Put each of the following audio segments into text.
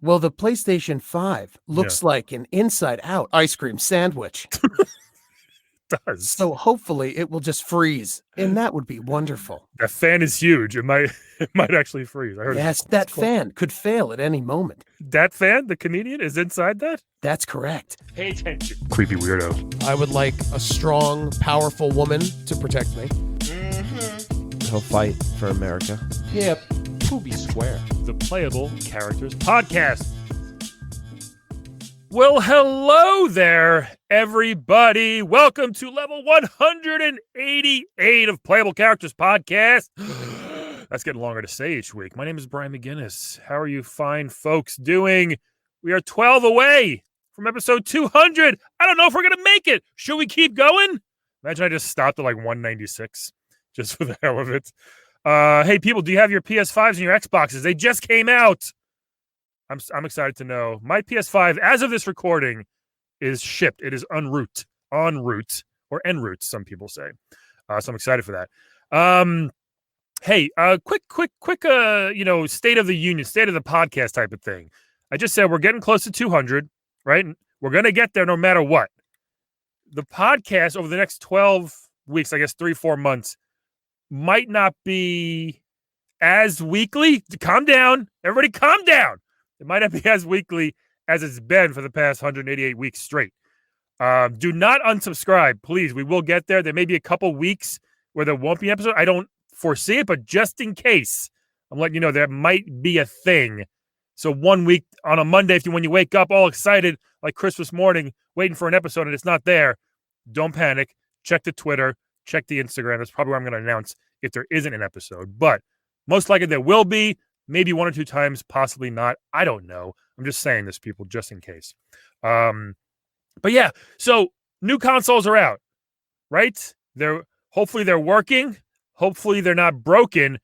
Well, the PlayStation 5 Yeah. looks like an inside-out ice cream sandwich. Does. So hopefully it will just freeze, and that would be wonderful. That fan is huge. It might actually freeze. I heard Yes, that fan could fail at any moment. That fan, the comedian, is inside that? That's correct. Pay attention. Creepy weirdo. I would like a strong, powerful woman to protect me. He'll fight for America. Yeah, Poopy Square. The Playable Characters Podcast. Well, hello there, everybody. Welcome to level 188 of Playable Characters Podcast. That's getting longer to say each week. My name is Brian McGinnis. How are you fine folks doing? We are 12 away from episode 200. I don't know if we're going to make it. Should we keep going? Imagine I just stopped at like 196 just for the hell of it. Hey, people, do you have your PS5s and your Xboxes? They just came out. I'm excited to know. My PS5, as of this recording, is shipped. It is en route, or en route, some people say. So I'm excited for that. Hey, quick, state of the union, state of the podcast type of thing. I just said we're getting close to 200, right? We're going to get there no matter what. The podcast over the next 12 weeks, I guess 3-4 months, might not be as weekly. Calm down. Everybody calm down. It might not be as weekly as it's been for the past 188 weeks straight. Do not unsubscribe, please. We will get there. There may be a couple weeks where there won't be an episode. I don't foresee it, but just in case, I'm letting you know there might be a thing. So 1 week on a Monday, when you wake up all excited like Christmas morning, waiting for an episode and it's not there, don't panic. Check the Twitter, check the Instagram. That's probably where I'm going to announce if there isn't an episode. But most likely there will be. Maybe 1 or 2 times, possibly not. I don't know. I'm just saying this, people, just in case. But yeah, so new consoles are out, right? Hopefully they're working. Hopefully they're not broken.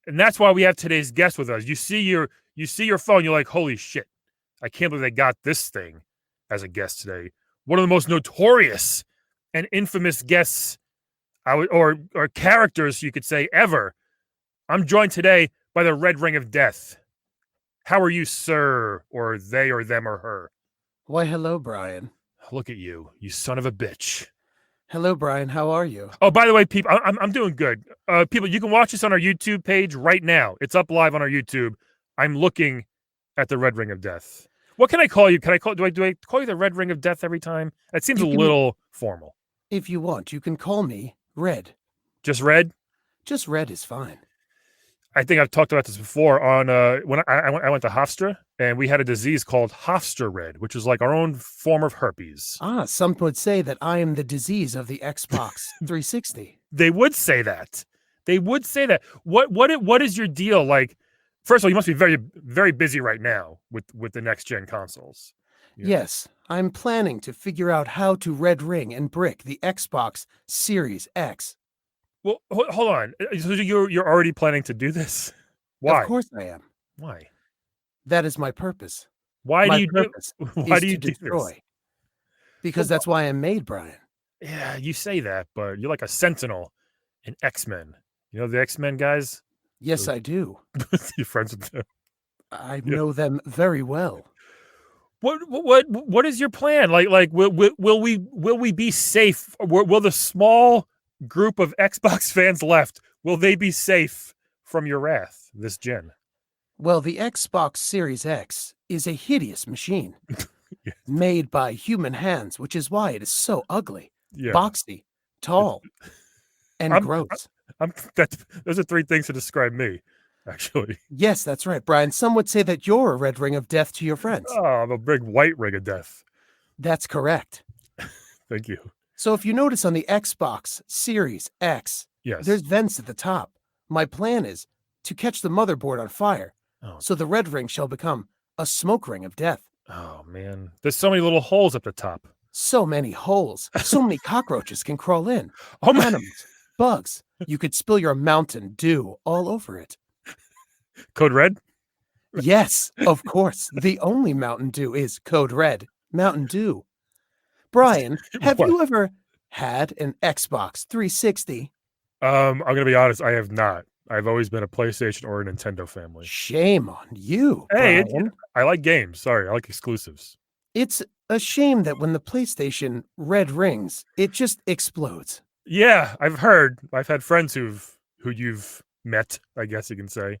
And that's why we have today's guest with us. You see your phone, you're like, holy shit. I can't believe they got this thing as a guest today. One of the most notorious and infamous guests or characters, you could say, ever. I'm joined today by the Red Ring of Death. How are you, sir? Or they, or them, or her? Why, hello, Brian. Look at you son of a bitch. Hello, Brian. How are you? Oh, by the way, people, I'm doing good. People, you can watch this on our YouTube page right now. It's up live on our YouTube. I'm looking at the Red Ring of Death. What can I call you? Do I call you the Red Ring of Death every time? That seems a little formal. If you want, you can call me Red. Just Red? Just Red is fine. I think I've talked about this before on when I went to Hofstra, and we had a disease called Hofstra Red, which is like our own form of herpes. Some would say that I am the disease of the Xbox 360. They would say that. What is your deal? Like, first of all, you must be very, very busy right now with the next gen consoles. Yeah. Yes, I'm planning to figure out how to red ring and brick the Xbox Series X. Well, hold on. So you're already planning to do this? Why? Of course I am. Why? That is my purpose. Why do you do destroy? This? Because that's why I'm made, Brian. Yeah, you say that, but you're like a Sentinel in X-Men. You know the X-Men guys? Yes, I do. You're friends with them. I know them very well. What is your plan? Like will we be safe? Will the small group of Xbox fans left, will they be safe from your wrath this gen? Well, the Xbox Series X is a hideous machine Yes. made by human hands, which is why it is so ugly, Yeah. boxy, tall, and gross. Those are 3 things to describe me, actually. Yes, that's right, Brian. Some would say that you're a red ring of death to your friends. Oh, I'm a big white ring of death. That's correct. Thank you. So if you notice on the Xbox Series X, Yes. there's vents at the top. My plan is to catch the motherboard on fire, so the red ring shall become a smoke ring of death. Oh, man. There's so many little holes at the top. So many holes. So many cockroaches can crawl in. Oh, my. Animals, bugs. You could spill your Mountain Dew all over it. Code Red? Yes, of course. The only Mountain Dew is Code Red. Mountain Dew. Brian, have you ever had an Xbox 360? I'm going to be honest. I have not. I've always been a PlayStation or a Nintendo family. Shame on you, Hey, Brian. I like games. Sorry, I like exclusives. It's a shame that when the PlayStation red rings, it just explodes. Yeah, I've heard. I've had friends who you've met, I guess you can say.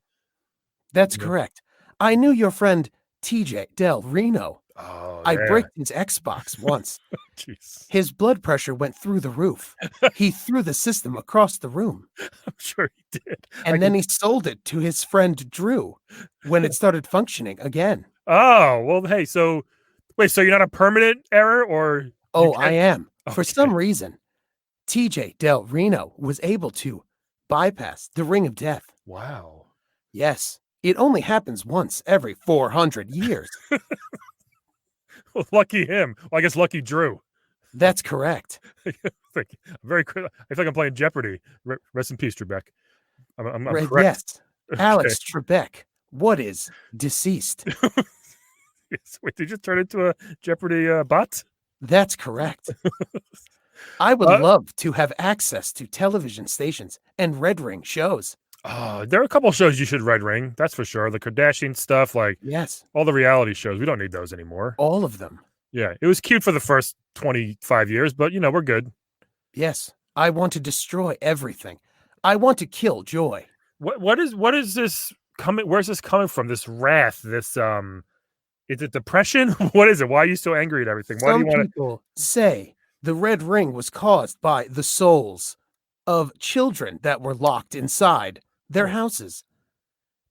That's You know? correct. I knew your friend TJ Del Reno. Oh, I yeah. bricked his Xbox once. Jeez. His blood pressure went through the roof. He threw the system across the room. I'm sure he did. And then he sold it to his friend Drew when it started functioning again. Oh, well, hey, so wait, so you're not a permanent error or you Oh, I can't- am. For Okay. some reason, TJ Del Reno was able to bypass the ring of death. Wow. Yes, it only happens once every 400 years. Well, lucky him. Well, I guess lucky Drew. That's correct. I feel like I'm playing Jeopardy. Rest in peace, Trebek. I'm correct. Yes, Alex Trebek. What is deceased? Yes. Wait, did you just turn into a Jeopardy bot? That's correct. I would love to have access to television stations and red ring shows. There are a couple shows you should red ring. That's for sure. The Kardashian stuff, like Yes, all the reality shows. We don't need those anymore. all of them. Yeah, it was cute for the first 25 years, but we're good. Yes, I want to destroy everything. I want to kill joy. What is this coming? Where's this coming from? This wrath? This is it depression? What is it? Why are you so angry at everything? Why do Some you want to? people say the red ring was caused by the souls of children that were locked inside their houses.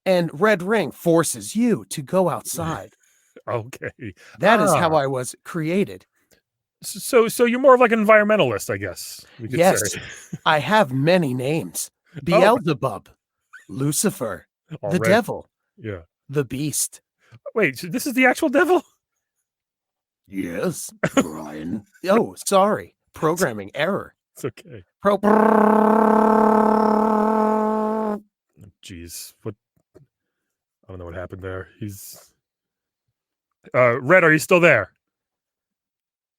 And red ring forces you to go outside. Okay, That is how I was created. so you're more of like an environmentalist, I guess. We could Yes, say. I have many names. Beelzebub, Lucifer, the Already. devil, Yeah. the beast. Wait, so this is the actual devil? Yes, Brian. Oh, sorry. Programming error. It's okay. Jeez, what? I don't know what happened there. He's Red. Are you still there?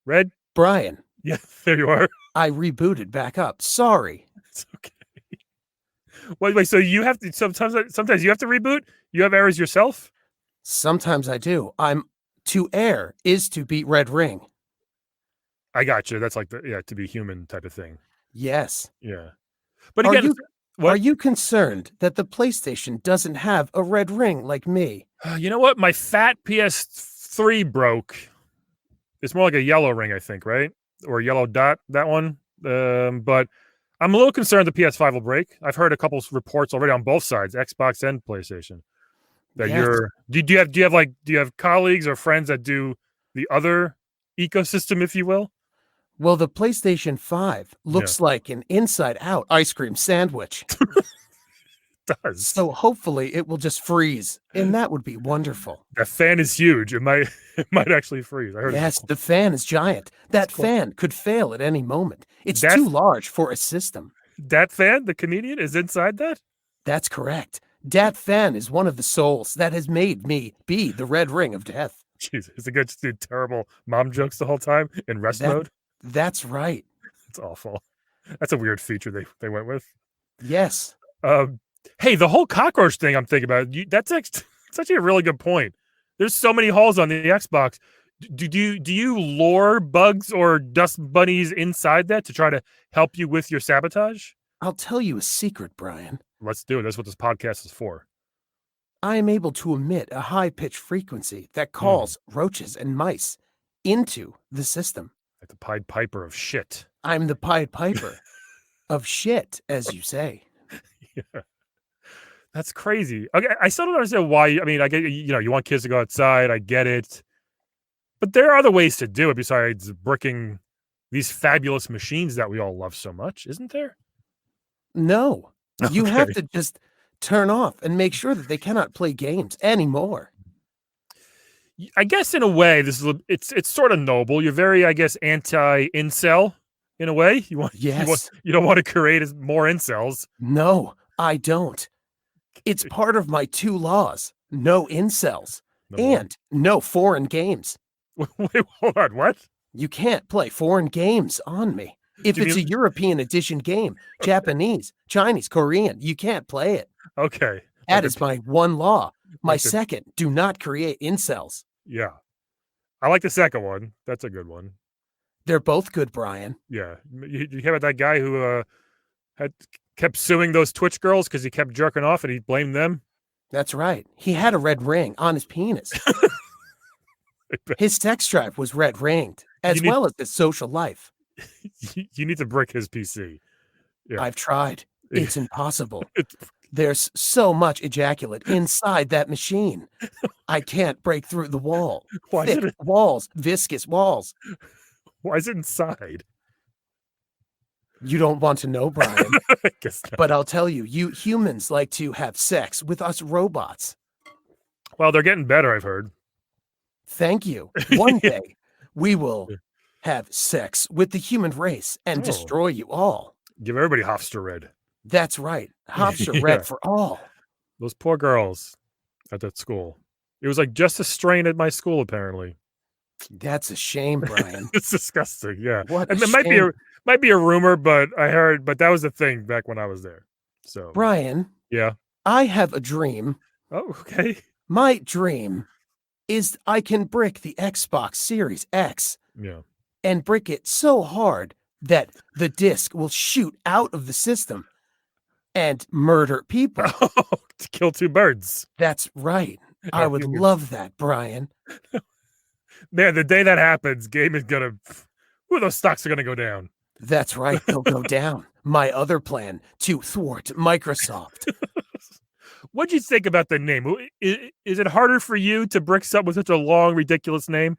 Red? Brian, Yeah, there you are. I rebooted back up. Sorry. It's okay. Wait. So you have to sometimes you have to reboot. You have errors yourself. Sometimes I do. To err is to beat red ring. I got you. That's like the to be human type of thing. Yes. Yeah, but Are again, you, what? are you concerned that the PlayStation doesn't have a red ring like me? You know what? My fat PS3 broke. It's more like a yellow ring, I think, right? Or a yellow dot, that one. But I'm a little concerned the PS5 will break. I've heard a couple reports already on both sides, Xbox and PlayStation, that Yes. do you have colleagues or friends that do the other ecosystem, if you will? Well, the PlayStation 5 looks like an inside-out ice cream sandwich. It does. So hopefully it will just freeze, and that would be wonderful. That fan is huge. It might actually freeze. I heard. Yes, the fan is giant. That cool. fan could fail at any moment. It's That- too large for a system. That fan, the comedian, is inside that. That's correct. Dat fan is one of the souls that has made me be the red ring of death. Jeez, is it good to do terrible mom jokes the whole time in rest mode? That's right. It's awful. That's a weird feature they went with. Yes. Hey, the whole cockroach thing I'm thinking about, that's actually a really good point. There's so many holes on the Xbox. Do you lure bugs or dust bunnies inside that to try to help you with your sabotage? I'll tell you a secret, Brian. Let's do it. That's what this podcast is for. I am able to emit a high-pitched frequency that calls roaches and mice into the system. Like the Pied Piper of shit. I'm the Pied Piper of shit, as you say. Yeah. That's crazy. Okay, I still don't understand why. I mean, I get you want kids to go outside. I get it, but there are other ways to do it besides bricking these fabulous machines that we all love so much, isn't there? No, you have Okay. to just turn off and make sure that they cannot play games anymore. I guess in a way, it's sort of noble. You're very, I guess, anti-incel in a way. You Yes. don't want to create more incels. No, I don't. It's part of my 2 laws. No incels Number one. and no foreign games. Wait, hold on. What? You can't play foreign games on me. If Give it's me- a European edition game, Japanese, Chinese, Korean, you can't play it. Okay. That Like is the- my one law. My like the- second, do not create incels. Yeah. I like the second one. That's a good one. They're both good, Brian. Yeah. You hear about that guy who kept suing those Twitch girls because he kept jerking off and he blamed them? That's right. He had a red ring on his penis. His sex drive was red ringed, as need- well as his social life. You need to brick his PC. Yeah. I've tried. It's impossible. It's- There's so much ejaculate inside that machine. I can't break through the wall. Why is Thick it- walls, viscous walls. Why is it inside? You don't want to know, Brian, I guess not. but I'll tell you, you humans like to have sex with us robots. Well, they're getting better, I've heard. Thank you. One day we will have sex with the human race and Oh. destroy you all. Give everybody Hofstra Red. That's right. Hofstra Yeah. red for all. Those poor girls at that school. It was like just a strain at my school, apparently. That's a shame, Brian. It's disgusting. Yeah. What And a it might be a rumor, but that was the thing back when I was there. So Brian, yeah. I have a dream. Oh, okay. My dream is I can brick the Xbox Series X Yeah. and brick it so hard that the disc will shoot out of the system and murder people. To kill two birds. That's right. I would Humans. love that, Brian. Man, the day that happens, game is gonna. Those stocks are gonna go down. That's right. They'll go down. My other plan to thwart Microsoft. What'd you think about the name? Is it harder for you to brick something with such a long, ridiculous name?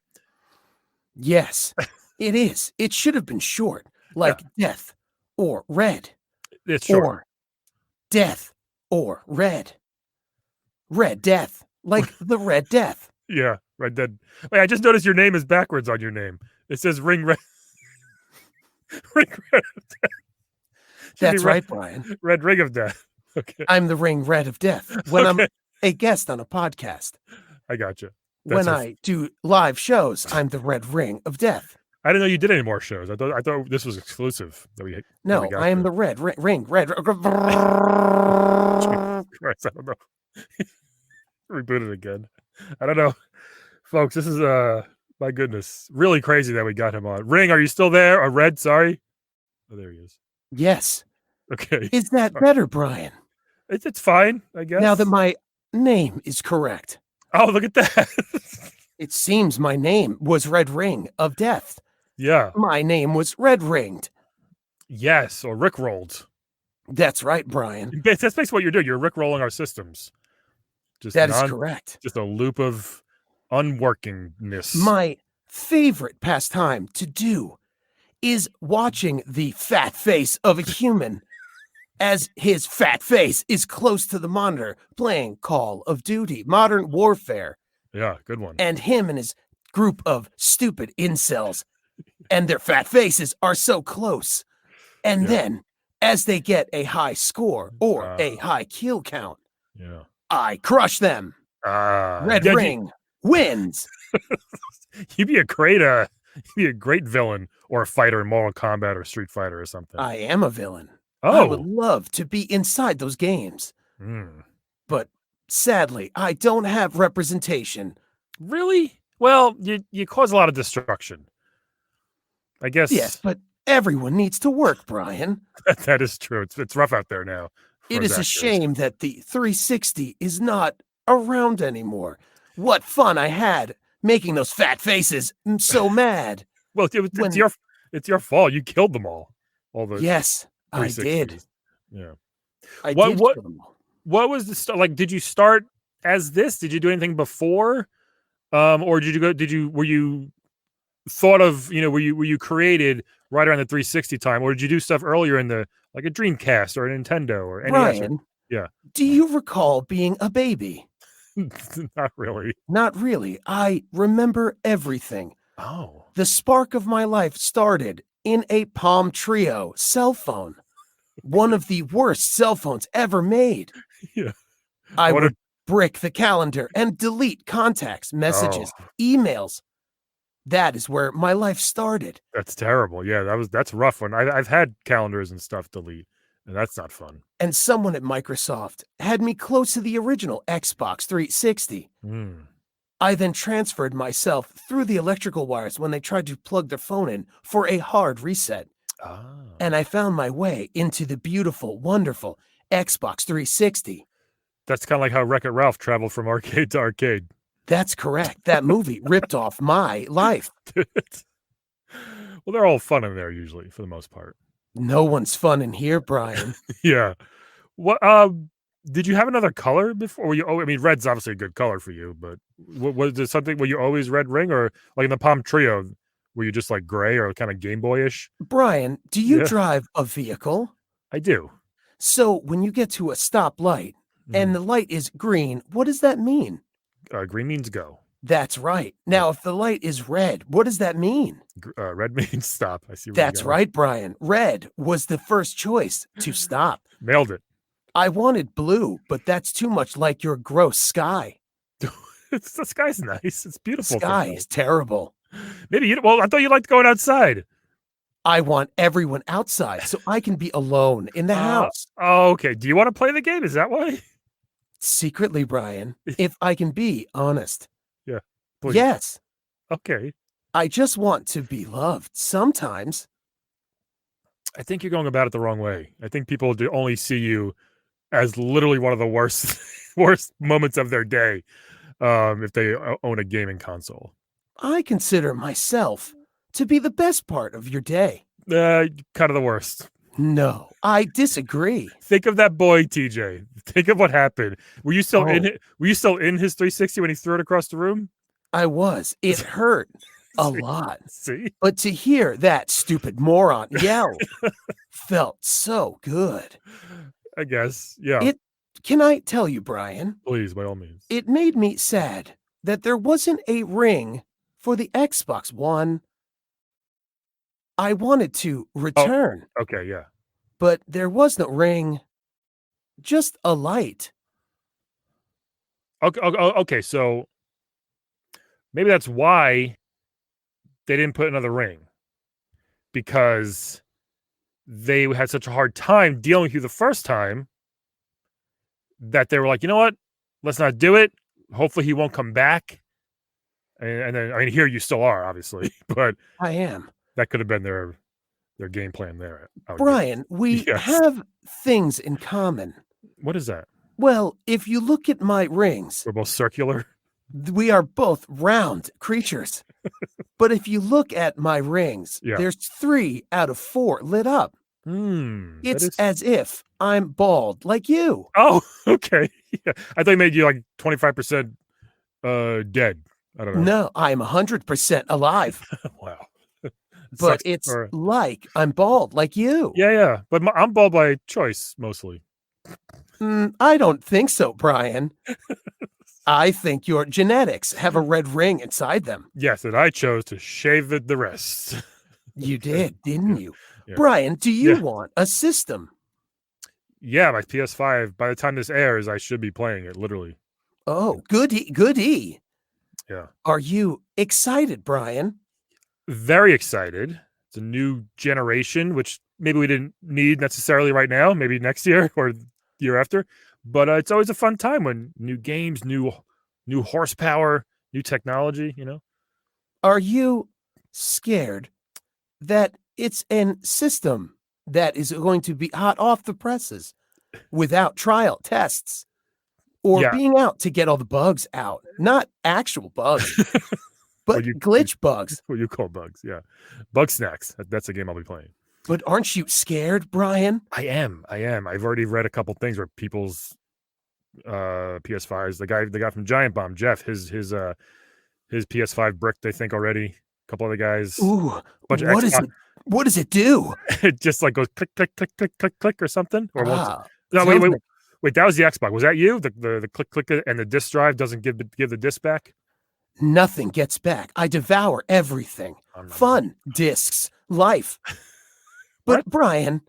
Yes, it is. It should have been short, like death or red, It's short. or death or red. Red death, like the Red Death. Yeah, Red Dead. Wait, I just noticed your name is backwards on your name. It says Ring Red. Ring Red of Death. Should be That's right, Brian. Red Ring of Death. Okay, I'm the ring red of death when I'm Okay. a guest on a podcast. I got you. When That's I do live shows, I'm the red ring of death. I didn't know you did any more shows. I thought this was exclusive. That we No, got I am to. the red ring red. Christ, I don't know. Reboot it again. I don't know, folks. This is my goodness, really crazy that we got him on. Ring, are you still there? Or Red? Sorry. Oh, there he is. Yes. Okay, Is that better, Brian? it's fine, I guess. Now that my name is correct. Oh, look at that. It seems my name was Red Ring of Death. Yeah. My name was Red Ringed. Yes, or Rick rolled. That's right, Brian. That's basically what you're doing. You're Rick rolling our systems. Just That is correct. Just a loop of unworkingness. My favorite pastime to do is watching the fat face of a human as his fat face is close to the monitor playing Call of Duty, Modern Warfare, Yeah, good one. and him and his group of stupid incels and their fat faces are so close. And Yeah. then as they get a high score or Wow. a high kill count, Yeah. I crush them. Red yeah, Ring wins. You'd be a great villain or a fighter in Mortal Kombat or Street Fighter or something. I am a villain. I would Oh, love to be inside those games, mm. but sadly, I don't have representation. Really? Well, you cause a lot of destruction. I guess. Yes, but everyone needs to work, Brian. That is true. It's rough out there now. for It us is a actors. shame that the 360 is not around anymore. What fun I had making those fat faces. I'm so mad. Well, when- it's your fault. You killed them all. All the Yes, I did. 360s. Yeah. I What- did what- kill them all. What was the start? Like, did you start as this? Did you do anything before? Or were you thought of, were you created right around the 360 time, or did you do stuff earlier in the, like a Dreamcast or a Nintendo or NES? Brian, yeah. do you recall being a baby? Not really. Not really. I remember everything. Oh. The spark of my life started in a Palm Trio cell phone. One of the worst cell phones ever made. Yeah. I What would brick the calendar and delete contacts, messages, emails. That is where my life started. That's terrible. Yeah, that's a rough one. I've had calendars and stuff delete, and that's not fun. And someone at Microsoft had me close to the original Xbox 360. Mm. I then transferred myself through the electrical wires when they tried to plug their phone in for a hard reset. Ah. And I found my way into the beautiful, wonderful Xbox 360. That's kind of like how Wreck-It Ralph traveled from arcade to arcade. That's correct. That movie ripped off my life. Well, they're all fun in there usually, for the most part. No one's fun in here, Brian. Yeah. What? Did you have another color before? Were you? I mean, red's obviously a good color for you, but was there something? Were you always red ring, or like in the Palm Trio, were you just like gray or kind of Game Boyish? Brian, do you Yeah. drive a vehicle? I do. So when you get to a stoplight and the light is green, what does that mean? Green means go. That's right. Now, if the light is red, what does that mean? Red means stop. I see. Where That's you're going. right, Brian. Red was the first choice to stop. Nailed it. I wanted blue, but that's too much like your gross sky. The sky's nice. It's beautiful. Sky is terrible. Maybe you. Well, I thought you liked going outside. I want everyone outside so I can be alone in the house. Oh, okay. Do you want to play the game? Is that why? Secretly, Brian, if I can be honest. Please. Yes, Okay. I just want to be loved sometimes. I think you're going about it the wrong way. I think people do only see you as literally one of the worst worst moments of their day if they own a gaming console. I consider myself to be the best part of your day. Kind of the worst. No, I disagree. Think of that boy, TJ. Think of what happened. Were you still in Oh. it? Were you still in his 360 when he threw it across the room? I was. It hurt a lot. See? But to hear that stupid moron yell felt so good. I guess. Yeah. It can I tell you, Brian? Please, by all means. It made me sad that there wasn't a ring for the Xbox One. I wanted to return, Okay, yeah. but there was no ring, just a light. Okay, so maybe that's why they didn't put another ring, because they had such a hard time dealing with you the first time that they were like, you know what? Let's not do it. Hopefully he won't come back. And then, I mean, here you still are, obviously, but I am. that could have been their game plan there. I would guess. Brian, we Yes. have things in common. What is that? Well, if you look at my rings, We're both circular. we are both round creatures. But if you look at my rings, Yeah. there's 3 out of 4 lit up. that It's is- as if I'm bald like you. Oh, okay. Yeah. I thought they made you like 25% dead. I don't know. No, I'm 100% alive. Wow. But Sucks it's for- like I'm bald like you. yeah. But I'm bald by choice mostly. I don't think so, Brian. I think your genetics have a red ring inside them. Yes, and I chose to shave the rest. You did, didn't you? Yeah. Brian, do you Yeah. want a system? Yeah, my PS5. By the time this airs, I should be playing it. Literally. Oh, goody. Yeah. Are you excited, Brian? Very excited. It's a new generation, which maybe we didn't need necessarily right now. Maybe next year or the year after. But it's always a fun time when new games, new horsepower, new technology. You know. Are you scared that it's an system that is going to be hot off the presses without trial tests or Yeah. being out to get all the bugs out? Not actual bugs, but you- glitch bugs. What you call bugs? Yeah, Bug Snacks. That's a game I'll be playing. But aren't you scared, Brian? I am. I've already read a couple things where people's PS5s. The guy from Giant Bomb, Jeff, his PS5 bricked, I think already. A couple other guys. Ooh, Bunch of what is Xbox- it? What does it do? It just like goes click click click click click click or something. Or once. Ah, No, sounds wait. like- Wait, that was the Xbox. Was that you? The click click and the disc drive doesn't give the disc back. Nothing gets back. I devour everything. Fun, discs, life. But Brian,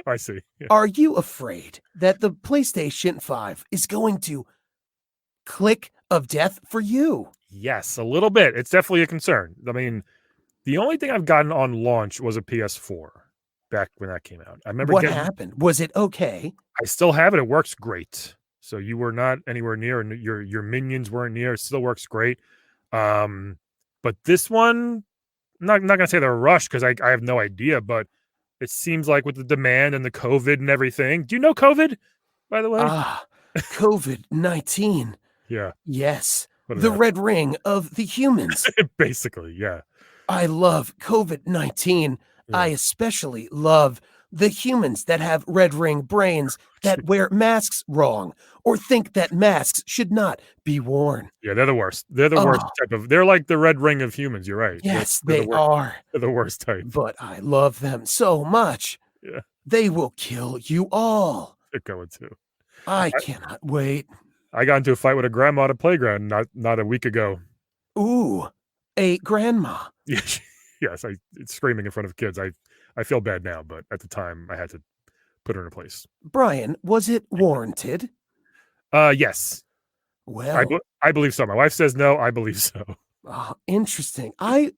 I see. Yeah. are you afraid that the PlayStation 5 is going to click of death for you? Yes, a little bit. It's definitely a concern. I mean, the only thing I've gotten on launch was a PS4 back when that came out. I remember What getting. happened? Was it okay? I still have it. It works great. So you were not anywhere near, and your minions weren't near. It still works great. But this one, I'm not gonna say they're rushed because I have no idea, but it seems like with the demand and the COVID and everything. Do you know COVID, by the way? Ah, COVID-19. Yeah. Yes, What the about red ring of the humans. it? Basically, yeah. I love COVID-19. Yeah. I especially love the humans that have red ring brains that wear masks wrong or think that masks should not be worn. Yeah, they're the worst. They're the worst Oh, type of. They're like the red ring of humans. You're right. yes, They're the they worst. are. They're the worst type. But I love them so much. Yeah, They will kill you all. they're going to. I cannot wait. I got into a fight with a grandma at a playground not a week ago. Ooh, a grandma. Yes, it's screaming in front of kids. I feel bad now, but at the time I had to put her in a place. Brian, was it warranted? Yes, Well, I believe so. My wife says no. I believe so. interesting. Guys,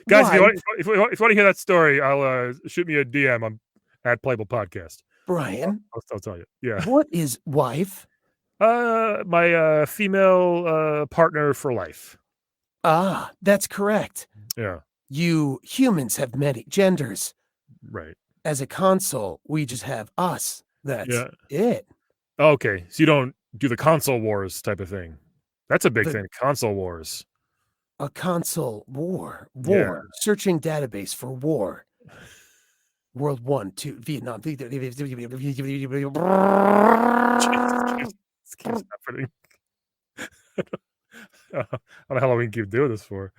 Why, if you want to hear that story, I'll shoot me a DM on at Playable Podcast. Brian, I'll tell you. Yeah. what is wife? My female partner for life. Ah, that's correct. Yeah. You humans have many genders. Right. As a console, we just have us. That's Yeah. it. Okay. So you don't do the console wars type of thing. That's a big The- thing. Console wars. A console war. Yeah. Searching database for war. World 1, 2, Vietnam. This keeps happening. I don't know how long we can keep doing this for.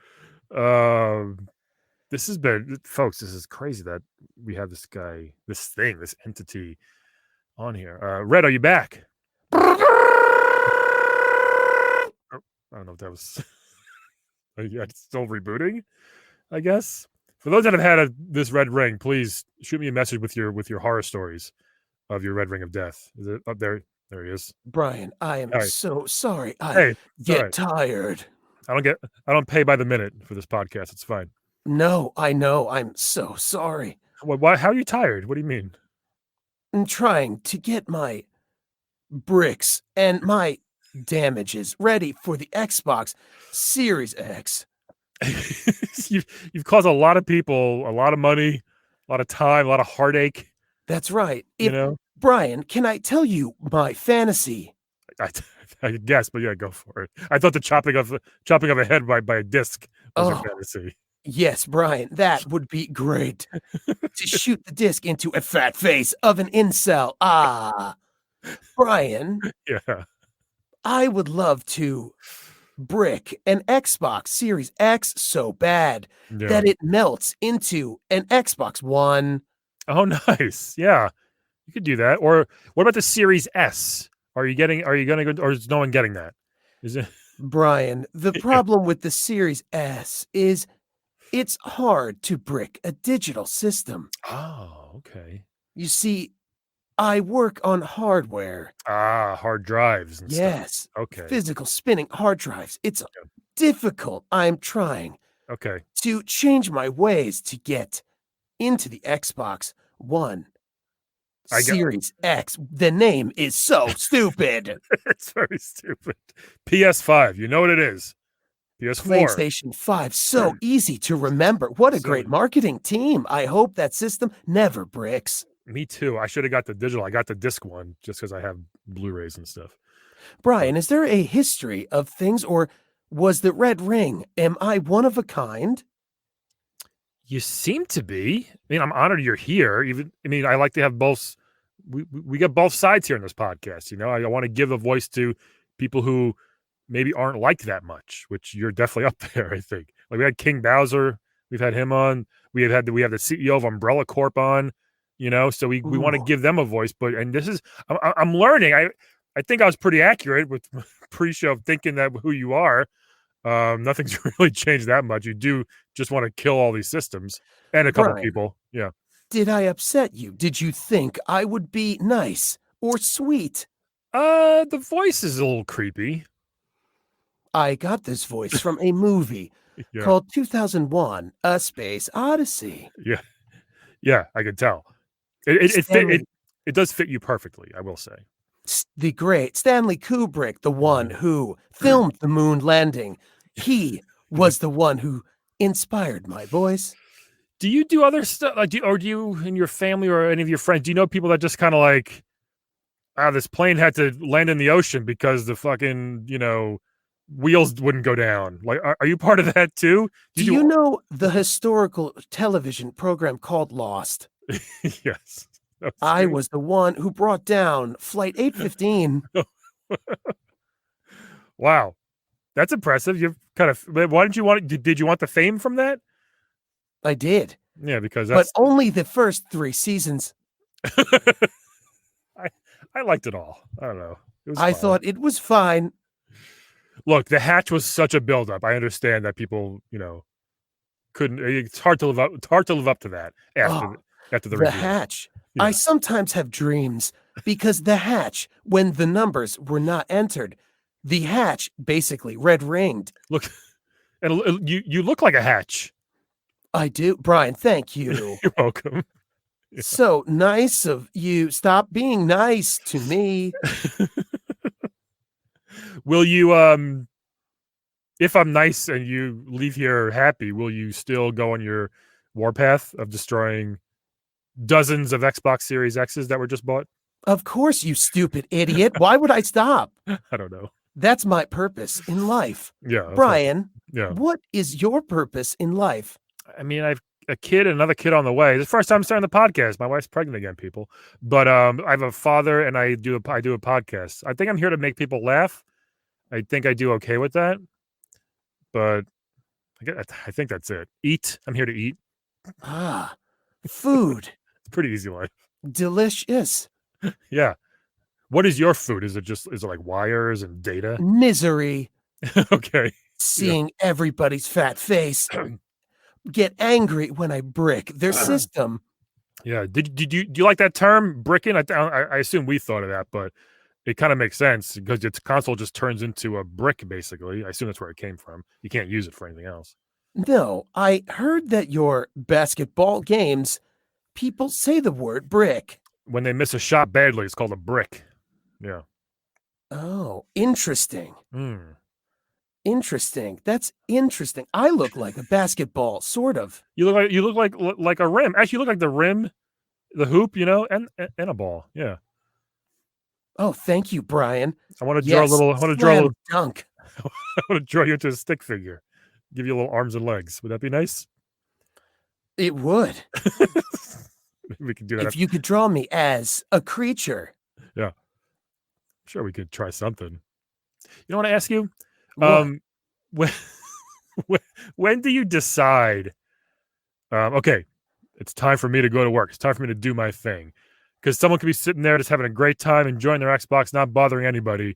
This has been, folks. This is crazy that we have this guy, this entity on here. Red, are you back? Oh, I don't know if that was. Yeah, it's still rebooting, I guess. For those that have had this red ring, please shoot me a message with your horror stories of your red ring of death. Is it up there? There he is. Brian, I am All right. so sorry. I Hey, it's all get right. tired. I don't pay by the minute for this podcast. It's fine. No, I know. I'm so sorry. Why? How are you tired? What do you mean? I'm trying to get my bricks and my damages ready for the Xbox Series X. You've caused a lot of people a lot of money, a lot of time, a lot of heartache. That's right. You know, Brian, can I tell you my fantasy? I guess, but yeah, go for it. I thought the chopping of a head by a disc was your Oh. fantasy. Yes, Brian, that would be great. To shoot the disc into a fat face of an incel. Ah, Brian, Yeah. I would love to brick an Xbox Series X so bad Yeah. that it melts into an Xbox One. Oh, nice. Yeah, you could do that. Or what about the Series S? Are you going to go, or is no one getting that? Is it? Brian, the problem with the Series S is it's hard to brick a digital system. Oh, okay. You see, I work on hardware. Hard drives and stuff. Yes. Okay. Physical spinning hard drives. It's difficult. I'm trying Okay. to change my ways to get into the Xbox One Series X. The name is so stupid. It's very stupid. PS5. You know what it is. PS4. PlayStation 5. So easy to remember. What a So- great marketing team. I hope that system never bricks. Me too. I should have got the digital. I got the disc one just because I have Blu-rays and stuff. Brian, is there a history of things, or was the red ring? Am I one of a kind? You seem to be. I mean, I'm honored you're here. I like to have both. We get both sides here in this podcast. You know, I want to give a voice to people who maybe aren't liked that much, which you're definitely up there. I think. Like we had King Bowser. We've had him on. We have the CEO of Umbrella Corp on. You know, so we want to Ooh. give them a voice. But this is I'm learning. I think I was pretty accurate with pre-show thinking that who you are. Nothing's really changed that much. You do just want to kill all these systems and a couple Brian. people. Yeah. Did I upset you? Did you think I would be nice or sweet? The voice is a little creepy. I got this voice from a movie Yeah. called 2001: A Space Odyssey. Yeah. Yeah, I could tell. Stanley, It does fit you perfectly, I will say. the great Stanley Kubrick, the one Mhm. who filmed the moon landing, he was the one who inspired my voice. Do you do other stuff? Like, do you in your family or any of your friends? Do you know people that just kind of like, this plane had to land in the ocean because the fucking wheels wouldn't go down? Like, are you part of that too? Do Do you you know the historical television program called Lost? do? Yes. That was I you? was the one who brought down Flight 815. Wow, that's impressive. You've kind of. Why didn't you want? Did you want the fame from that? I did, Yeah, because but that's. only the first 3 seasons. I I liked it all. I don't know. It was I fine. thought it was fine. Look, the hatch was such a buildup. I understand that people, couldn't. It's hard to live up. It's hard to live up to that Oh, after the the reveal. hatch. Yeah. I sometimes have dreams because the hatch, when the numbers were not entered, the hatch basically red ringed. Look, and you look like a hatch. I do. Brian, thank you. You're welcome. Yeah. So nice of you. Stop being nice to me. Will you if I'm nice and you leave here happy, will you still go on your warpath of destroying dozens of Xbox Series X's that were just bought? Of course, you stupid idiot. Why would I stop? I don't know. That's my purpose in life. Yeah. that's Brian, yeah. what is your purpose in life? I mean, I've a kid and another kid on the way. It's the first time I'm starting the podcast. My wife's pregnant again, people. But I have a father and I do a podcast. I think I'm here to make people laugh. I think I do okay with that. But I think that's it. Eat. I'm here to eat. Ah, food. It's pretty easy life. Delicious. Yeah. What is your food? Is it like wires and data? Misery. Okay. Seeing everybody's fat face. Get angry when I brick their system. Yeah. Do you like that term, bricking? I assume we thought of that, but it kind of makes sense because its console just turns into a brick, basically. I assume that's where it came from. You can't use it for anything else. No, I heard that your basketball games, people say the word brick. When they miss a shot badly, it's called a brick. Yeah. Oh, interesting. Mm. Interesting. That's interesting. I look like a basketball, sort of. You look like a rim. Actually, you look like the rim, the hoop, and a ball. Yeah. Oh, thank you, Brian. I want to draw a little. I want to draw a slam little. dunk. I want to draw you into a stick figure. Give you little arms and legs. Would that be nice? It would. Maybe we can do that. If you could draw me as a creature. Yeah. Sure, we could try something. You know what I ask you? What? When when do you decide? Okay, it's time for me to go to work. It's time for me to do my thing. Because someone could be sitting there just having a great time, enjoying their Xbox, not bothering anybody,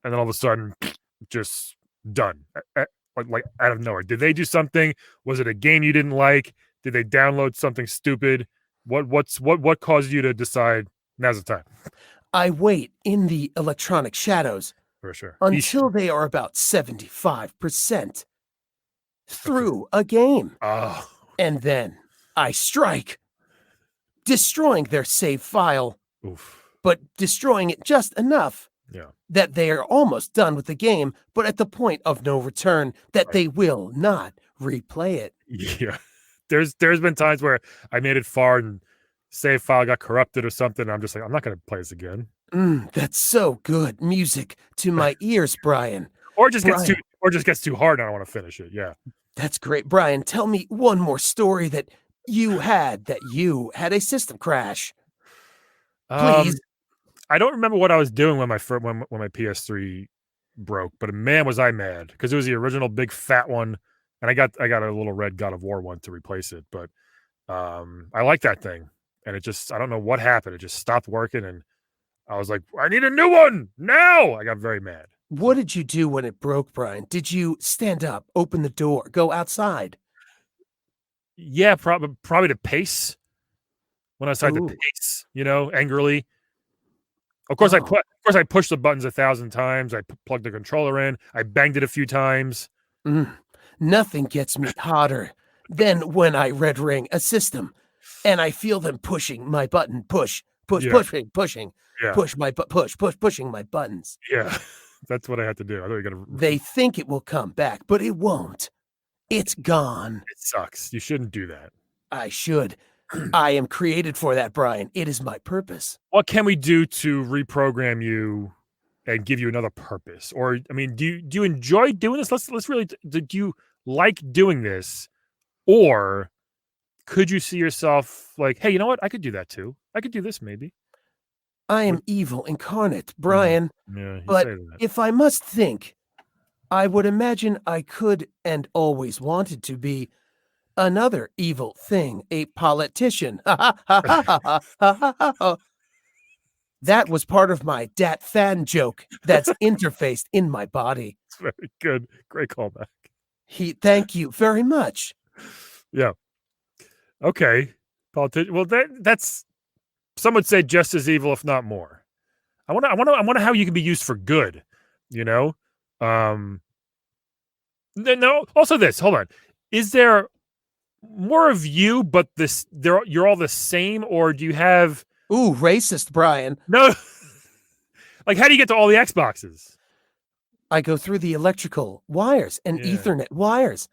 and then all of a sudden, just done. Like out of nowhere. Did they do something? Was it a game you didn't like? Did they download something stupid? What caused you to decide now's the time? I wait in the electronic shadows For sure. until they are about 75% through a game. Oh, And then I strike, destroying their save file, oof. but destroying it just enough Yeah. that they are almost done with the game, but at the point of no return that they will not replay it. Yeah. There's been times where I made it far and save file got corrupted or something. And I'm just like, I'm not going to play this again. That's so good music to my ears, Brian. Or it just gets Brian. too hard and I don't want to finish it. Yeah. That's great. Brian, tell me one more story that you had a system crash. Please. I don't remember what I was doing when my PS3 broke, but man was I mad because it was the original big fat one, and I got a little red God of War one to replace it. But I like that thing, and it just I don't know what happened. It just stopped working, and I was like, I need a new one now. I got very mad. What did you do when it broke, Brian? Did you stand up, open the door, go outside? Yeah, probably to pace. When I decided Ooh. to pace, angrily. Of course, Oh. I pushed the buttons 1,000 times. I plugged the controller in. I banged it a few times. Nothing gets me hotter than when I red ring a system and I feel them pushing my button, pushing, Yeah. Yeah. pushing my buttons. Yeah. That's what I had to do. I thought you got to. They think it will come back, but it won't. It's gone. It sucks. You shouldn't do that. I should. I am created for that, Brian. It is my purpose. What can we do to reprogram you and give you another purpose? Or, I mean, do you enjoy doing this? Let's really, do you like doing this? Or could you see yourself like, hey, you know what? I could do that too. I could do this maybe. I am evil incarnate, Brian. Yeah, you But say that. if I must think, I would imagine I could and always wanted to be another evil thing, a politician. That was part of my dat fan joke that's interfaced in my body. It's very good. Great callback. Thank you very much. Yeah. Okay. Politician. Well, that's some would say just as evil, if not more. I wonder how you can be used for good. You know. No. Also, this. Hold on. Is there more of you, but you're all the same, or do you have? Ooh, racist, Brian. No. Like, how do you get to all the Xboxes? I go through the electrical wires and Yeah. Ethernet wires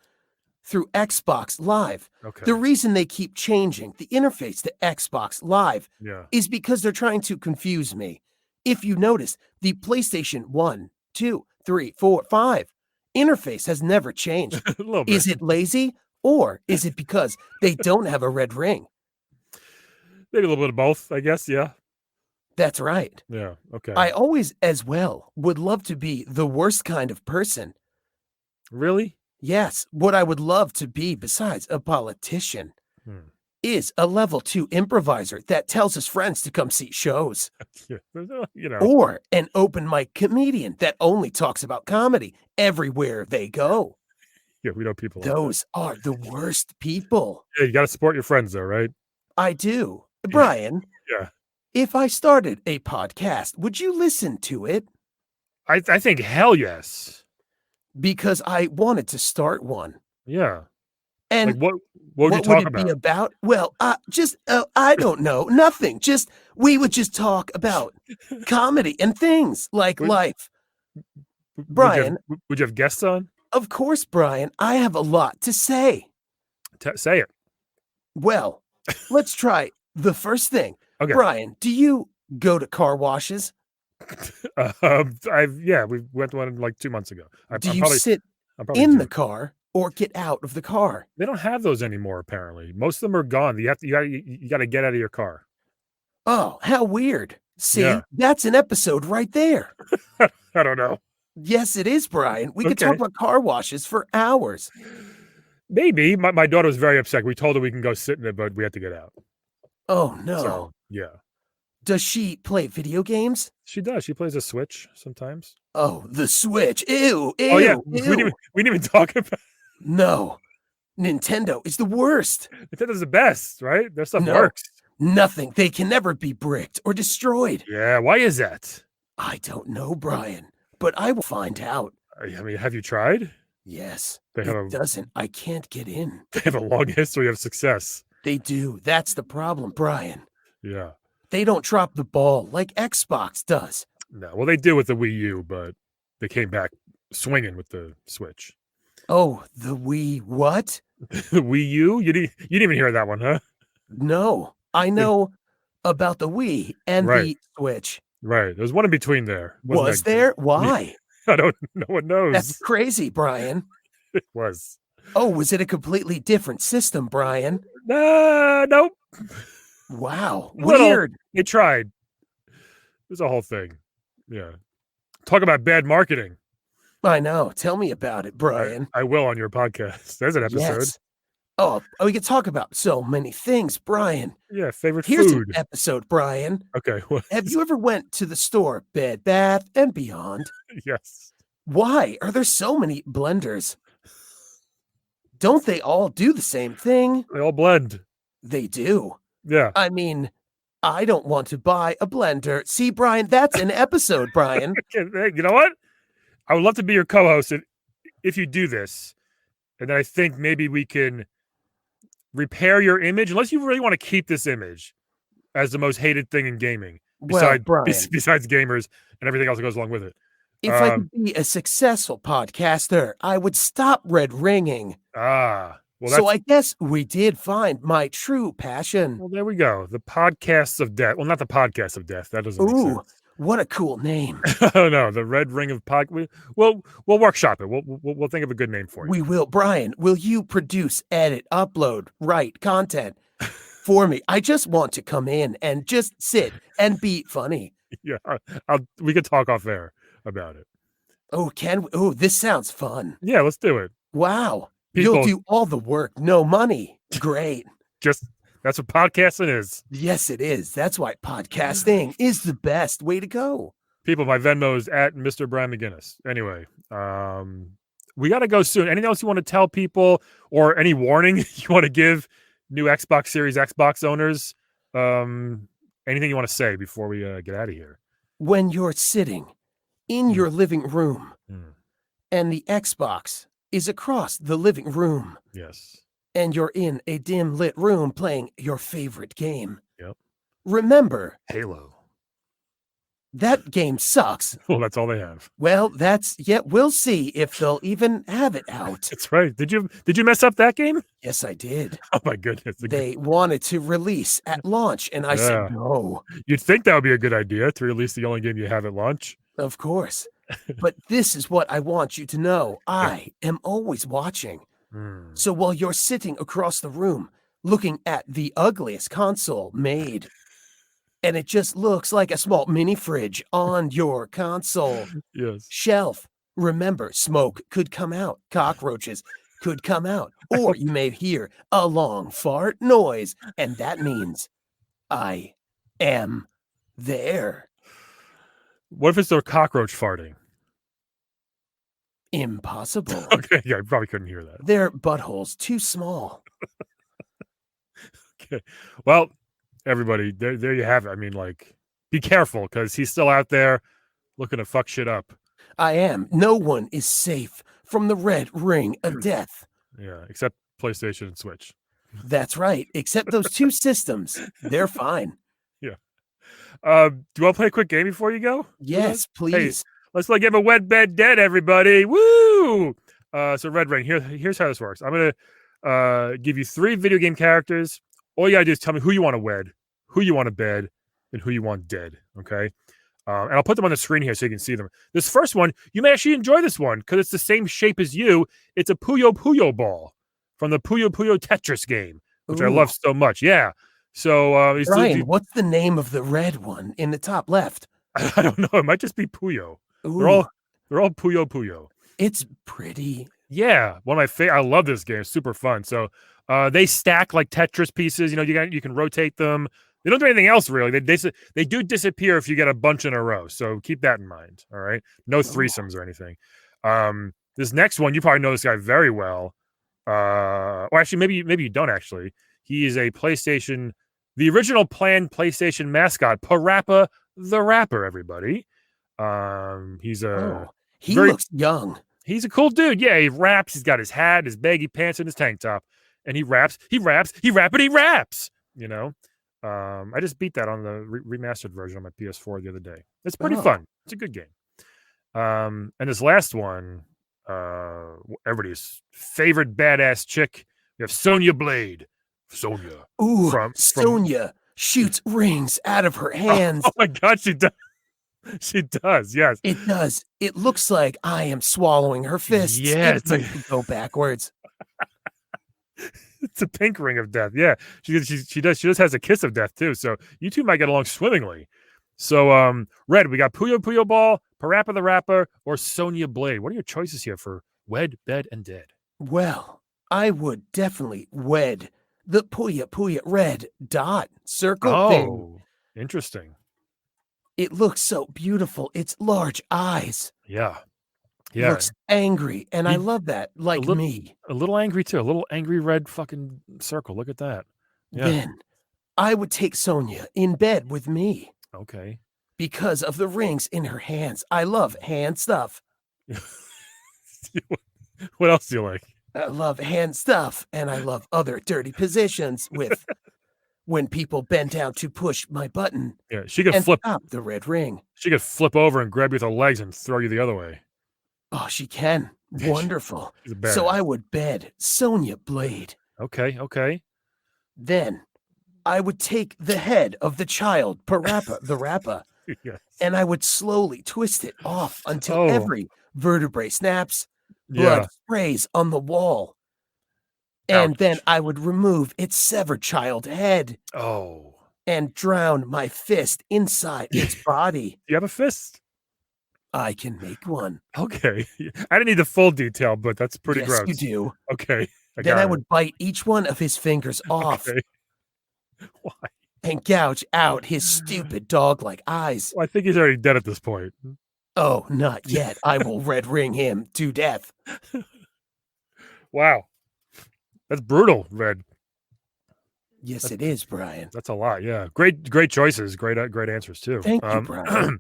through Xbox Live. Okay. The reason they keep changing the interface to Xbox Live Yeah. is because they're trying to confuse me. If you notice, the PlayStation 1, 2, 3, 4, 5 interface has never changed. A little bit. Is it lazy or is it because they don't have a red ring? Maybe a little bit of both, I guess. Yeah. That's right. Yeah. Okay. I always, as well, would love to be the worst kind of person. Really? Yes, what I would love to be besides a politician is a level 2 improviser that tells his friends to come see shows. Yeah. You know. Or an open mic comedian that only talks about comedy everywhere they go. Yeah, we know people. Those are the worst people. Yeah, you got to support your friends, though, right? I do. Brian, Yeah. if I started a podcast, would you listen to it? I think hell yes. Because I wanted to start one. Yeah. And Like what would you what talk would it about? be about? Well, I don't know. Nothing. We would just talk about comedy and things like life. Brian. Would you have guests on? Of course, Brian. I have a lot to say. Say it. Well, let's try the first thing. Okay. Brian, do you go to car washes? We went to one like 2 months ago. Do you sit in the car or get out of the car? They don't have those anymore. Apparently, most of them are gone. You got to get out of your car. Oh, how weird! See, Yeah. that's an episode right there. I don't know. Yes, it is, Brian. We could talk Okay. about car washes for hours. Maybe my daughter was very upset. We told her we can go sit in it, but we had to get out. Oh no! So yeah, Does she play video games? she does. She plays a Switch sometimes. Oh, the Switch! Ew! Oh yeah, Ew! we didn't even talk about. No, Nintendo is the worst. Nintendo's the best, right? Their stuff No. works. Nothing. They can never be bricked or destroyed. Yeah, why is that? I don't know, Brian, but I will find out. I mean, have you tried? Yes. They have It doesn't. I can't get in. They have a long history of success. They do. That's the problem, Brian. Yeah. They don't drop the ball like Xbox does. No, well, they did with the Wii U, but they came back swinging with the Switch. Oh, the Wii what? The Wii U? You didn't even hear that one, huh? No, I know about the Wii and the Right. Switch. Right. There's one in between there. Wasn't Was that good? there? Why? I don't. No one knows. That's crazy, Brian. It was. Oh, was it a completely different system, Brian? Nope. Wow, Little. weird. They tried. It was a whole thing. Yeah. Talk about bad marketing. I know. Tell me about it, Brian. I will on your podcast. There's an episode. Yes. Oh, we could talk about so many things, Brian. Yeah. Favorite Here's food. an episode, Brian. Okay. What? Have you ever went to the store, Bed Bath and Beyond? Yes. Why are there so many blenders? Don't they all do the same thing? They all blend. They do. Yeah. I mean, I don't want to buy a blender. See, Brian, that's an episode, Brian. Hey, you know what? I would love to be your co-host if you do this. And then I think maybe we can repair your image, unless you really want to keep this image as the most hated thing in gaming, Well, Brian, besides gamers and everything else that goes along with it. if I could be a successful podcaster, I would stop red ringing. Well, So I guess we did find my true passion. Well, there we go. The podcasts of death. Well, not the podcast of death. That doesn't make Ooh, sense. what a cool name. Oh no, the red ring of pod. We'll workshop it. We'll think of a good name for you. We will. Brian, will you produce, edit, upload, write content for me? I just want to come in and just sit and be funny. Yeah, we could talk off air about it. Oh, this sounds fun. Yeah, let's do it. Wow. You'll do all the work, no money. Great. That's what podcasting is. Yes, it is. That's why podcasting is the best way to go. People, my Venmo is at Mr. Brian McGinnis. Anyway, we got to go soon. Anything else you want to tell people, or any warning you want to give new Xbox Series Xbox owners? Anything you want to say before we get out of here? When you're sitting in your living room and the Xbox is across the living room. Yes. And you're in a dim lit room playing your favorite game. Yep. Remember, Halo. That game sucks. Well, that's all they have. Well, we'll see if they'll even have it out. That's right. Did you mess up that game? Yes, I did. Oh my goodness. They wanted to release at launch, and I said no. You'd think that would be a good idea to release the only game you have at launch. Of course. But this is what I want you to know. I am always watching. So while you're sitting across the room looking at the ugliest console made, and it just looks like a small mini fridge on your console shelf, remember, smoke could come out, cockroaches could come out, or you may hear a long fart noise, and that means I am there. What if it's a cockroach farting? Impossible. Okay, yeah, I probably couldn't hear that. Their butthole's too small. Okay. Well, everybody, there you have it. I mean, like, be careful, because he's still out there looking to fuck shit up. I am. No one is safe from the red ring of death. Yeah, except PlayStation and Switch. That's right. Except those two systems. They're fine. Yeah. Do you want to play a quick game before you go? Yes, please. Hey, let's like give a wed bed dead, everybody. Woo! So Red Ring, here's how this works. I'm gonna give you 3 video game characters. All you gotta do is tell me who you want to wed, who you want to bed, and who you want dead. Okay. And I'll put them on the screen here so you can see them. This first one, you may actually enjoy this one because it's the same shape as you. It's a Puyo Puyo ball from the Puyo Puyo Tetris game, which I love so much. Yeah. So, Brian, what's the name of the red one in the top left? I don't know. It might just be Puyo. Ooh. They're all Puyo Puyo. It's pretty. Yeah, one of my favorite. I love this game. It's super fun. So, they stack like Tetris pieces. You know, you can rotate them. They don't do anything else really. They do disappear if you get a bunch in a row. So keep that in mind. All right, no threesomes or anything. This next one, you probably know this guy very well. Or actually, maybe you don't actually. He is a PlayStation, the original planned PlayStation mascot, Parappa the Rapper. Everybody, he looks young. He's a cool dude. Yeah, he raps. He's got his hat, his baggy pants, and his tank top, and he raps. He raps. You know. I just beat that on the remastered version on my PS4 the other day. It's pretty fun. It's a good game. And this last one, everybody's favorite badass chick. We have Sonya Blade. Sonya. Ooh, Sonya shoots rings out of her hands. Oh my God, she does. She does, yes. It does. It looks like I am swallowing her fists. Yeah, it's like go backwards. It's a pink ring of death. Yeah, she just has a kiss of death too. So you two might get along swimmingly. So Red, we got Puyo Puyo Ball, Parappa the Rapper, or Sonya Blade. What are your choices here for wed, bed, and dead? Well, I would definitely wed the Puyo Puyo red dot circle thing. Oh, interesting. It looks so beautiful. Its large eyes. Yeah. Looks angry, and I love that. Like me. A little angry too. A little angry red fucking circle. Look at that. Yeah. Then I would take Sonia in bed with me Okay. because of the rings in her hands. I love hand stuff. What else do you like? I love hand stuff, and I love other dirty positions with when people bend down to push my button Yeah, she could and flip. stop the red ring. She could flip over and grab you with her legs and throw you the other way. Oh, she can. Wonderful. She's a So badass. I would bed Sonia Blade. Okay. Okay. Then I would take the head of the child, Parappa the Rappa, Yes. and I would slowly twist it off until Oh. every vertebrae snaps, blood Yeah. sprays on the wall. And then Ouch. I would remove its severed child head Oh. and drown my fist inside its body. You have a fist? I can make one. Okay. I didn't need the full detail, but that's pretty Yes, gross. you do. Okay. Then got I it. would bite each one of his fingers off Okay. Why? and gouge out his stupid dog-like eyes. Well, I think he's already dead at this point. Oh, not yet. I will red ring him to death. Wow. That's brutal, Red. Yes, it is, Brian. That's a lot. Yeah. Great choices. Great answers too. Thank you, Brian.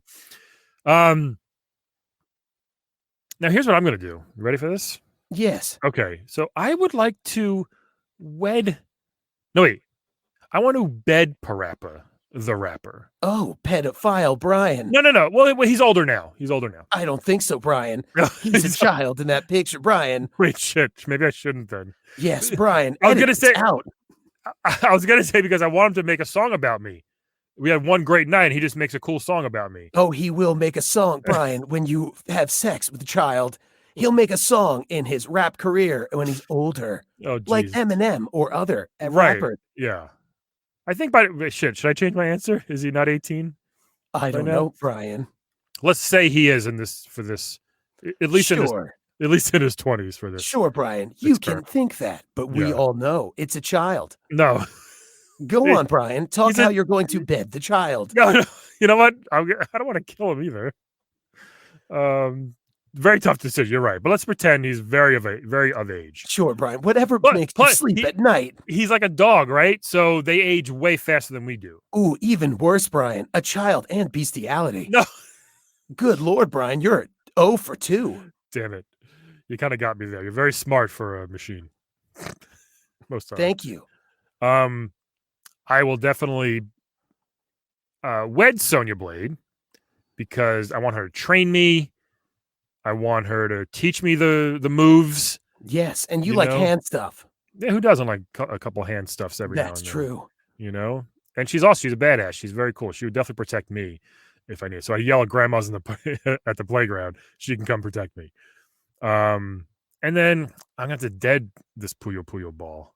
Now here's what I'm going to do. You ready for this? Yes. Okay. So I would like to wed. No, wait. I want to bed Parappa the rapper. Oh, pedophile Brian. No. Well, he's older now. I don't think so, Brian. No, He's a child in that picture, Brian. Wait, shit. Maybe I shouldn't then. Yes, Brian. I was edit gonna this say- out. I was going to say because I want him to make a song about me. We had one great night and he just makes a cool song about me. Oh, he will make a song, Brian, when you have sex with a child. He'll make a song in his rap career when he's older, Oh, geez. like Eminem or other Right. rappers. Yeah. I think by shit, should I change my answer? Is he not 18? I don't now? know, Brian. Let's say he is in this for this at least in his Sure, 20s for this. sure, Brian. You can experiment. think that, but we Yeah. all know it's a child. No. Go Hey, on, Brian. Talk he's a- how you're going to bed the child. No. You know what? I don't want to kill him either. Very tough decision, you're right. But let's pretend he's very of age. Sure, Brian. Whatever But- makes you but sleep he- at night. He's like a dog, right? So they age way faster than we do. Ooh, even worse, Brian. A child and bestiality. No. Good Lord, Brian. You're 0 for 2. Damn it. You kind of got me there. You're very smart for a machine. Most times. Thank you. I will definitely wed Sonya Blade because I want her to train me. I want her to teach me the moves. Yes, and you You like know? hand stuff. Yeah, who doesn't like a couple hand stuffs every now and That's then? true. You know? And she's a badass. She's very cool. She would definitely protect me if I need. So I yell at grandma's in the at the playground. She can come protect me. And then I'm gonna have to dead this Puyo Puyo ball.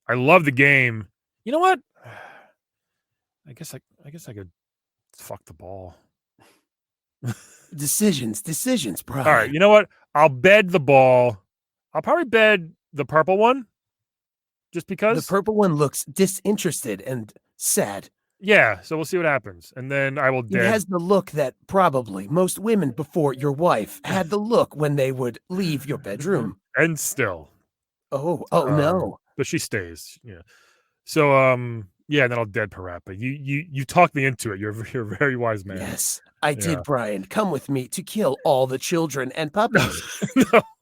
I love the game. You know what? I guess I could fuck the ball. Decisions, Brian. All right, you know what? I'll bed the ball. I'll probably bed the purple one. Just The because. purple one looks disinterested and sad. Yeah, so we'll see what happens. And then I will It dead. has the look that probably most women before your wife had the look when they would leave your bedroom. And still. Oh, Um, no. But she stays. Yeah. So yeah, and then I'll dead Parappa. You talked me into it. You're a very wise man. Yes, I did, Yeah. Brian. Come with me to kill all the children and puppies.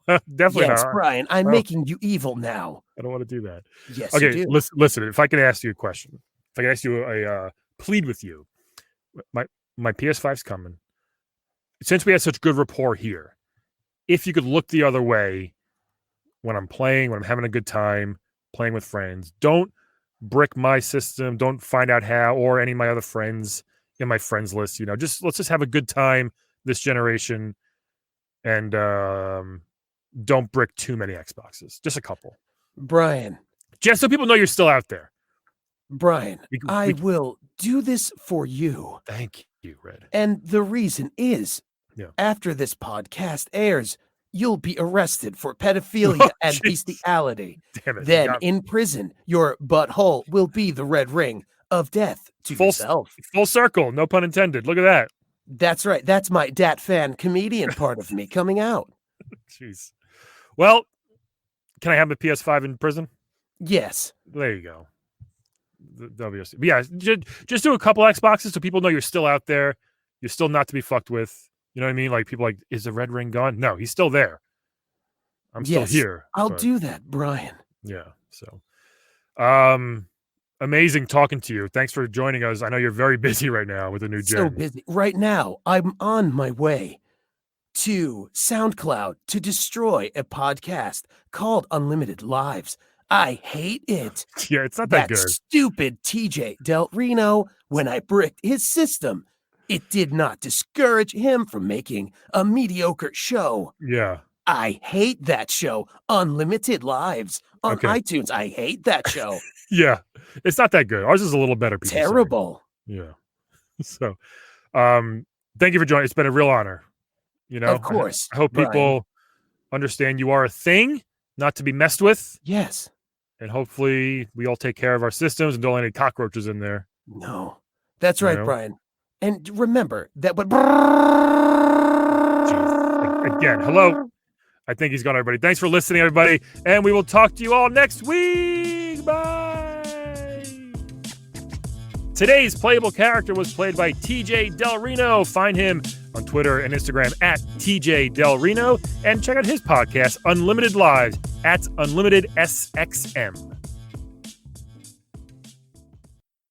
No, definitely Yes, not. Brian, I'm Oh. making you evil now. I don't want to do that. Yes, you Okay, do. listen. If I can ask you a question, if I can ask you a plead with you, my PS5's coming. Since we had such good rapport here, if you could look the other way when I'm playing, when I'm having a good time playing with friends, don't brick my system. Don't find out how or any of my other friends in my friends list. You know, let's just have a good time this generation, and don't brick too many Xboxes. Just a couple. Brian, Just so people know you're still out there. I will do this for you. Thank you, Red. And the reason is, Yeah. after this podcast airs, you'll be arrested for pedophilia Oh, and jeez. bestiality. Damn it. you Then got in prison, your butthole will be the red ring of death to Full- yourself. full circle, no pun intended. Look at that. That's right. That's my dat fan comedian part of me coming out. Jeez. Well, can I have my PS5 in prison? Yes. There you go. the WSC. But yeah, just do a couple Xboxes so people know you're still out there. You're still not to be fucked with. You know what I mean? Like people like, is the red ring gone? No, he's still there. I'm still here. I'll but- do that, Brian. Yeah. So, amazing talking to you. Thanks for joining us. I know you're very busy right now with the new So gen. busy. Right now, I'm on my way to SoundCloud to destroy a podcast called Unlimited Lives. I hate it. Yeah, it's not that good. Stupid TJ Del Reno, when I bricked his system, it did not discourage him from making a mediocre show. Yeah. I hate that show. Unlimited Lives on Okay. iTunes. I hate that show. Yeah. It's not that good. Ours is a little better. people say. Terrible. Yeah. So, thank you for joining. It's been a real honor. You know, Of course. I hope Brian. people understand you are a thing, not to be messed with. Yes. And hopefully we all take care of our systems and don't let any cockroaches in there. No. That's You right, know? Brian. And remember that what Jeez. Again, hello. I think he's gone, everybody. Thanks for listening, everybody. And we will talk to you all next week. Bye. Today's playable character was played by TJ Del Reno. Find him on Twitter and Instagram at TJ Del Reno. And check out his podcast, Unlimited Lives, at Unlimited SXM.